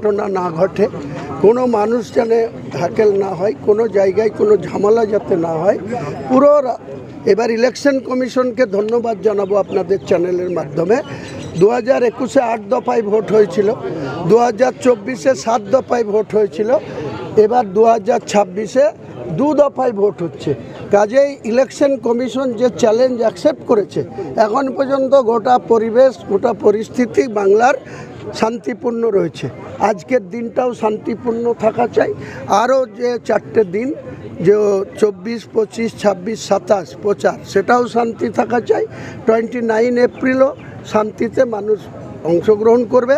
ঘটনা না ঘটে, কোনো মানুষ যেন হ্যাকেল না হয়, কোনো জায়গায় কোনো ঝামেলা যাতে না হয়। পুরো এবার ইলেকশন কমিশনকে ধন্যবাদ জানাবো আপনাদের চ্যানেলের মাধ্যমে। 2021-এ 8 দফায় ভোট হয়েছিল, 2024-এ 7 দফায় ভোট হয়েছিল, এবার 2026-এ 2 দফায় ভোট হচ্ছে। কাজেই ইলেকশন কমিশন যে চ্যালেঞ্জ অ্যাকসেপ্ট করেছে, এখন পর্যন্ত গোটা পরিবেশ, গোটা পরিস্থিতি বাংলার শান্তিপূর্ণ রয়েছে। আজকের দিনটাও শান্তিপূর্ণ থাকা চাই। আরও যে 4টে দিন, যে 24, 25, 26, 27 প্রচার, সেটাও শান্তি থাকা চাই। 29 এপ্রিলও শান্তিতে মানুষ অংশগ্রহণ করবে,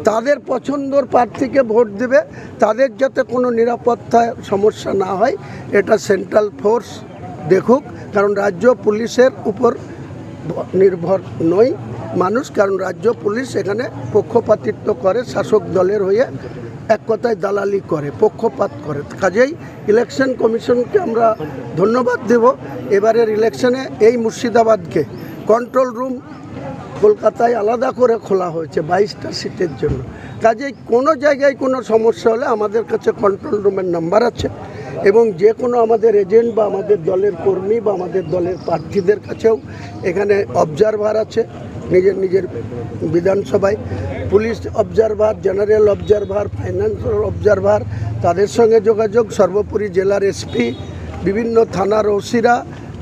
তাদের পছন্দর প্রার্থীকে ভোট দেবে, তাদের যাতে কোনো নিরাপত্তায় সমস্যা না হয় এটা সেন্ট্রাল ফোর্স দেখুক। কারণ রাজ্য পুলিশের উপর নির্ভর নয় মানুষ, কারণ রাজ্য পুলিশ এখানে পক্ষপাতিত্ব করে, শাসক দলের হয়ে এক কথায় দালালি করে, পক্ষপাত করে। কাজেই ইলেকশন কমিশনকে আমরা ধন্যবাদ দেব। এবারের ইলেকশনে এই মুর্শিদাবাদকে কন্ট্রোল রুম কলকাতায় আলাদা করে খোলা হয়েছে 22টা সিটের জন্য। কাজেই কোনো জায়গায় কোনো সমস্যা হলে আমাদের কাছে কন্ট্রোল রুমের নাম্বার আছে, এবং যে কোনো আমাদের এজেন্ট বা আমাদের দলের কর্মী বা আমাদের দলের প্রার্থীদের কাছেও এখানে অবজারভার আছে। নিজের নিজের বিধানসভায় police observer, general observer, financial observer, তাদের সঙ্গে যোগাযোগ। সর্বোপরি জেলার এসপি, বিভিন্ন থানার ওসিরা,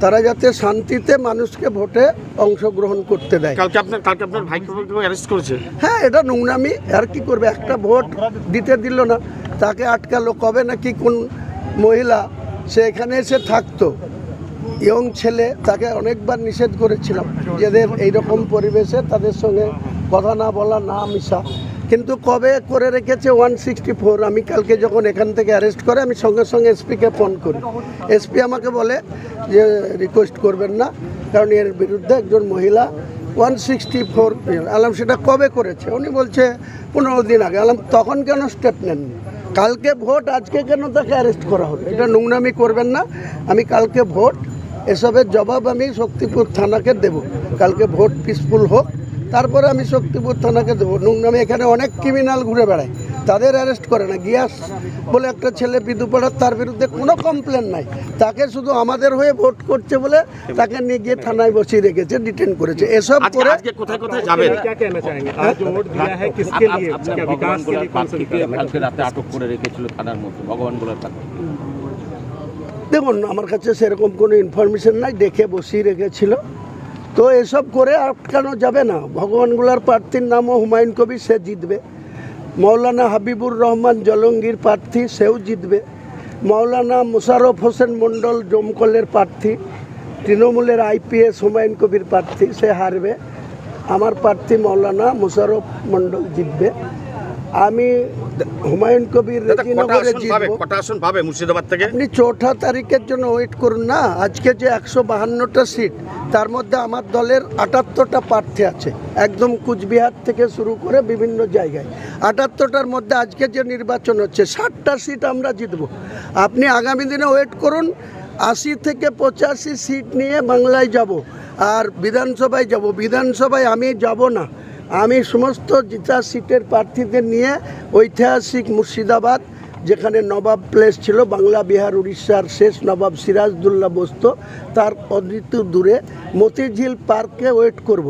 তারা যাতে শান্তিতে মানুষকে ভোটে অংশগ্রহণ করতে দেয়। কালকে আপনার ভাইকে অ্যারেস্ট করেছে? হ্যাঁ, এটা নোংরামি। আর কি করবে, একটা ভোট দিতে দিল না, তাকে আটকালো। কবে নাকি কোন মহিলা সে এখানে এসে থাকতো, ইয়ং ছেলে, তাকে অনেকবার নিষেধ করেছিলাম যেদের এইরকম পরিবেশে তাদের সঙ্গে কথা না বলা, না মিশা, কিন্তু কবে করে রেখেছে 164। আমি কালকে যখন এখান থেকে অ্যারেস্ট করে আমি সঙ্গে সঙ্গে এসপিকে ফোন করি। এসপি আমাকে বলে যে রিকোয়েস্ট করবেন না, কারণ এর বিরুদ্ধে একজন মহিলা 164 আলাম, সেটা কবে করেছে? উনি বলছে 15 দিন আগে। আলাম, তখন কেন স্টেপ নেননি? কালকে ভোট, আজকে কেন তাকে অ্যারেস্ট করা হলো? এটা নোংরামি করবেন না। আমি কালকে ভোট, এসবের জবাব আমি শক্তিপুর থানাকে দেব। কালকে ভোট পিসফুল হোক, তারপরে আমি শক্তিপুর থানাকে দেবো। নোংরামি, এখানে অনেক ক্রিমিনাল ঘুরে বেড়ায়, তাদের অ্যারেস্ট করে না। গিয়াস বলে একটা ছেলে বিদুপাড়ার, তার বিরুদ্ধে কোনো কমপ্লেন নাই, তাকে শুধু আমাদের হয়ে ভোট করছে বলে তাকে নিয়ে গিয়ে থানায় বসিয়ে রেখেছে, ডিটেন করেছে। এসব করে কোথায় কোথায় যাবেন? আটক করে রেখেছিল থানার মধ্যে ভগবানগোলার কাছে। দেখুন, আমার কাছে সেরকম কোনো ইনফরমেশন নাই, দেখে বসিয়ে রেখেছিল। তো এসব করে আটকানো যাবে না। ভগবানগোলার প্রার্থীর নামও হুমায়ুন কবির, সে জিতবে। মৌলানা হাবিবুর রহমান জলঙ্গির প্রার্থী, সেও জিতবে। মৌলানা মোশাররফ হোসেন মণ্ডল জমকলের প্রার্থী, তৃণমূলের আইপিএস হুমায়ুন কবির প্রার্থী, সে হারবে। আমার প্রার্থী মৌলানা মোশাররফ মণ্ডল জিতবে। আমি হুমায়ুন কবির রেজিনগরে জিতবো। কটা আসন পাবে মুর্শিদাবাদ থেকে? আপনি 4 তারিখের জন্য ওয়েট করুন না। আজকে যে 152টা সিট, তার মধ্যে আমার দলের 78টা প্রার্থী আছে, একদম কুচবিহার থেকে শুরু করে বিভিন্ন জায়গায়। 78টার মধ্যে আজকে যে নির্বাচন হচ্ছে 60টা সিট আমরা জিতব। আপনি আগামী দিনে ওয়েট করুন। 80 থেকে 85 সিট নিয়ে বাংলায় যাব, আর বিধানসভায় যাব। বিধানসভায় আমি যাব না, আমি সমস্ত জিতা সিটের প্রার্থীদের নিয়ে ঐতিহাসিক মুর্শিদাবাদ, যেখানে নবাব প্লেস ছিল, বাংলা বিহার উড়িষ্যার শেষ নবাব সিরাজদৌল্লা বসতো, তার অনেক দূরে মতিঝিল পার্কে ওয়েট করব।